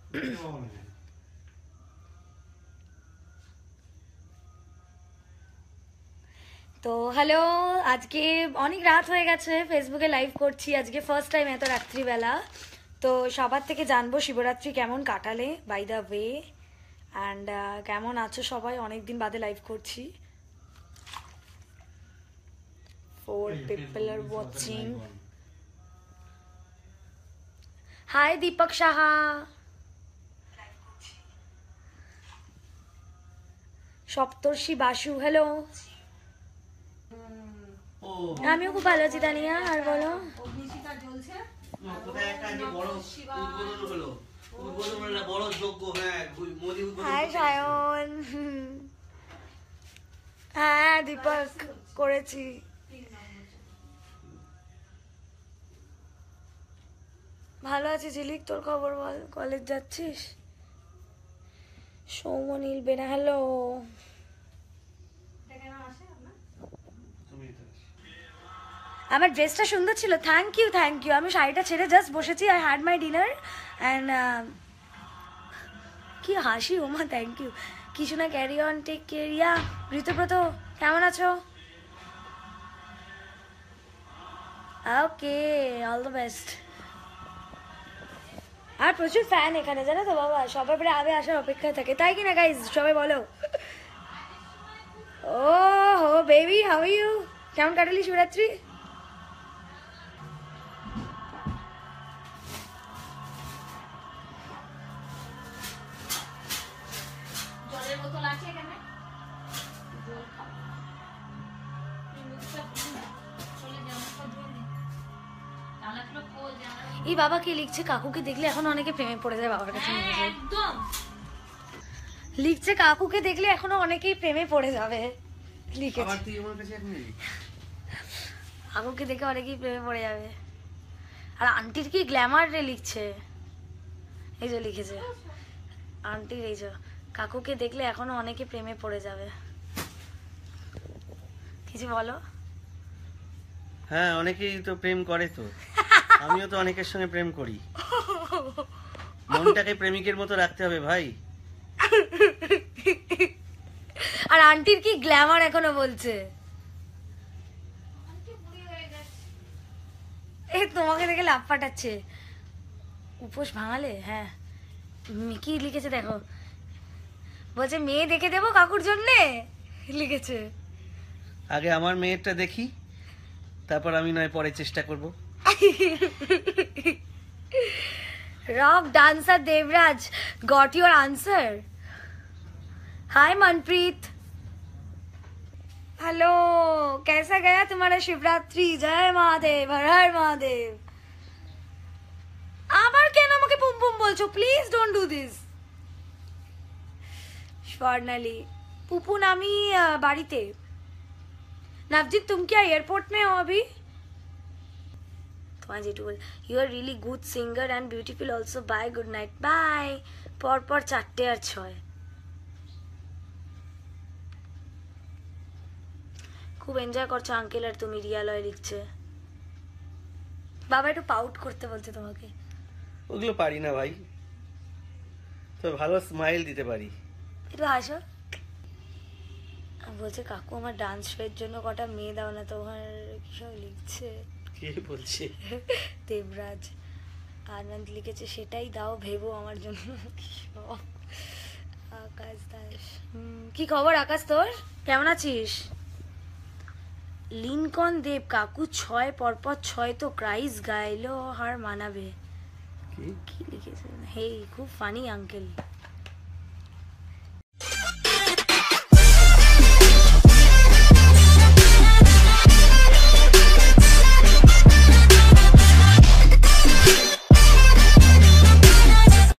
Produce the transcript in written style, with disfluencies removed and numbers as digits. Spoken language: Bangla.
তো হ্যালো, আজকে অনেক রাত হয়ে গেছে, ফেসবুকে লাইভ করছি আজকে ফার্স্ট টাইম এত রাত্রিবেলা। তো সবার থেকে জানবো শিবরাত্রি কেমন কাটালে, বাই দ্য ওয়ে, অ্যান্ড কেমন আছো সবাই, অনেকদিন বাদে লাইভ করছি। 4 people are watching. Hi Deepak Saha. Saptarshi Basu, hello. আমিও খুব ভালো আছি তানিয়া, আর বলো। হাই সায়ন। হ্যাঁ দীপক করেছি। ভালো আছি ঝিলিক, তোর খবর বল, কলেজ যাচ্ছিস? সৌমনীল বেনা, হ্যালো। আমার ড্রেসটা সুন্দর ছিল, থ্যাংক ইউ থ্যাংক ইউ। আমি শাড়িটা ছেড়ে জাস্ট বসেছি, I had my dinner and কি হাসি ওমা, থ্যাংক ইউ। কিছু না, ক্যারি অন, টেক কেয়ার। ইয়া ঋতুব্রত কেমন আছো? ওকে, অল দ্য বেস্ট। আর প্রচুর ফ্যান এখানে, জানো তো বাবা, সবার পরে আবে আসার অপেক্ষায় থাকে, তাই কি না গাইজ? সবাই বলো। ও হো বেবি, হাউ আর ইউ? কেমন কাটালি শিবরাত্রি? এই বাবা কি লিখছে? কাকুকে দেখলে এখন অনেকে প্রেমে পড়ে যায় বাবার কাছে। একদম লিখছে, কাকুকে দেখলে এখনো অনেকেই প্রেমে পড়ে যাবে, লিখেছে। কাকুকে দেখে অনেকেই প্রেমে পড়ে যাবে। আর আন্টির কি গ্ল্যামার রে লিখছে, এই যে লিখেছে আন্টির, এই যে কাকুকে দেখলে এখনো অনেকে প্রেমে পড়ে যাবে। কিছু বলো। হ্যাঁ, অনেকেই তো প্রেম করে, তো আমিও তো অনেকের সঙ্গে প্রেম করি। মনটাকে প্রেমিকের মতো রাখতে হবে ভাই। আর আন্টির কি গ্ল্যামার এখনো বলছে। এই তোমাকে দেখে লাভ পাঠাচ্ছে, উপোস ভাঙালে। হ্যাঁ, কি লিখেছে দেখো, বলছে মেয়ে দেখে দেবো কাকুর জন্যে, লিখেছে। আগে আমার মেয়েরটা দেখি, তারপর আমি নয় পরে চেষ্টা করব। Rock dancer Devraj got your answer. Hi Manpreet, hello, कैसा गया तुम्हारा शिवरात्रि? जय महादेव, हर हर महादेव। আবার কেন আমাকে পুম পুম বলছো? Please don't do this. Swarnali, Pupun আমি বাড়িতে। नवजीत तुम क्या एयरपोर्ट में हो अभी? You are really good singer and beautiful also. Bye, good night, bye. পর 4টে আর 6। খুব এনজয় করছো আঙ্কেল আর তুমি, রিয়ালয় লিখছে। বাবা একটু পাউট করতে বলছে তোমাকে। ওগুলো পারি না ভাই, তো ভালো স্মাইল দিতে পারি। একটু হাসো। বলছে কাকু আমার ডান্স শোয়ের জন্য কটা মেয়ে দাও না, তোমার কি সব লিখছে। কে বলছে? দেবরাজ। আনন্দ লিখেছে সেটাই দাও ভেবো আমার জন্য। আকাশ দাস, কি খবর আকাশ, তোর কেমন আছিস? লিনকন দেব, কাকু 6 পরপর 6 তো ক্রাইস গাইলো হার মানাবে। কি লিখেছে? হেই খুব ফানি আঙ্কেল।